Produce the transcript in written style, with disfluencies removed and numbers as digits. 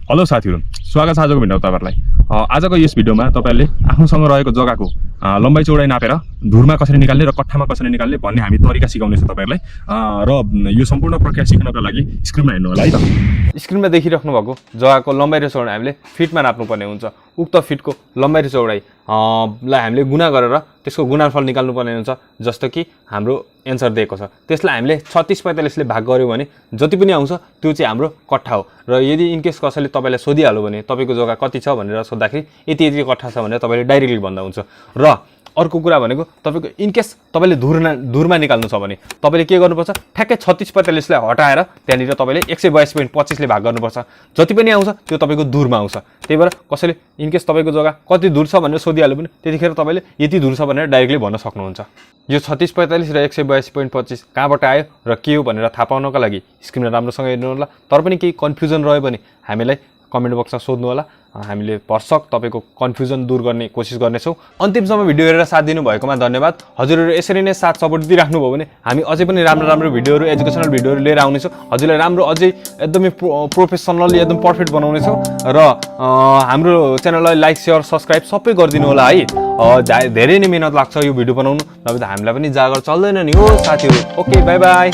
Hello साथीहरु, स्वागत छ आजको भिडियोमा तपाईहरुलाई। आजको यस भिडियोमा तपाईहरुले आफूसँग रहेको जग्गाको लम्बाइ चौडाइ नापेर धुरमा कसरी निकाल्ने र कट्ठामा कसरी निकाल्ने भन्ने हामी तरिका सिकाउने छौं तपाईहरुलाई। र यो सम्पूर्ण प्रक्रिया सिक्नको लागि स्क्रिनमा हेर्नु होला है त। स्क्रिनमा देखिराख्नु भएको जग्गाको लम्बाइ र चौडाइ हामीले फिटमा नाप्नु पर्ने हुन्छ। उक्त फिटको लम्बाइ र चौडाइ लाई हामीले गुणा गरेर त्यसको गुणनफल निकाल्नु पर्ने हुन्छ। जस्तो कि हाम्रो एन्सर दिएको छ, त्यसलाई हामीले 36-45 ले भाग गर्यो भने जति पनि आउँछ त्यो चाहिँ हाम्रो कट्ठा हो। र यदि इनकेस कसैले तपाईलाई सोधिहाल्यो भने तपाईको जग्गा कति छ भनेर सोध्दाखेरि यति यति कट्ठा छ भनेर तपाईले डाइरेक्टली भन्दा हुन्छ। र अर्को कुरा भनेको तपाईको इनकेस तपाईले धुरमा निकाल्नु छ भने तपाईले के गर्नुपर्छ, ठ्याक्कै 36-45 लाई हटाएर त्यहाँनिर तपाईले 122.25 ले भाग गर्नुपर्छ। जति पनि आउँछ त्यो तपाईको धुरमा आउँछ। त्यही भएर कसैले इनकेस तपाईको जग्गा कति दूर छ भनेर सोधिहाल्यो भने त्यतिखेर तपाईले यति दूर छ भनेर डाइरेक्टली भन्न सक्नुहुन्छ। यो 36-45 र 122.25 कहाँबाट आयो र के हो भनेर थाहा पाउनको लागि स्क्रिनमा राम्रोसँग हेर्नु होला। तर पनि केही कन्फ्युजन रह्यो भने हामीलाई कमेन्ट बक्समा सोध्नु होला। हामीले भरसक तपाईको कन्फ्युजन दूर गर्ने कोसिस गर्नेछौँ। अन्तिमसम्म भिडियो हेरेर साथ दिनु भएकोमा धन्यवाद। हजुरहरु यसरी नै साथ सपोर्ट दिइराख्नु भयो भने हामी अझै पनि राम्रो भिडियोहरु, एजुकेसनल भिडियोहरु लिएर आउनेछौँ। हजुरलाई राम्रो अझै एकदमै प्रोफेसनल एकदम पर्फेक्ट बनाउनेछौँ। र हाम्रो च्यानललाई लाइक, शेयर, सब्स्क्राइब सबै गरिदिनु होला है। धेरै नै मेहनत लाग्छ यो भिडियो बनाउनु, नभए त हामीलाई पनि जागर चल्दैन नि हो साथीहरु। Okay, bye bye.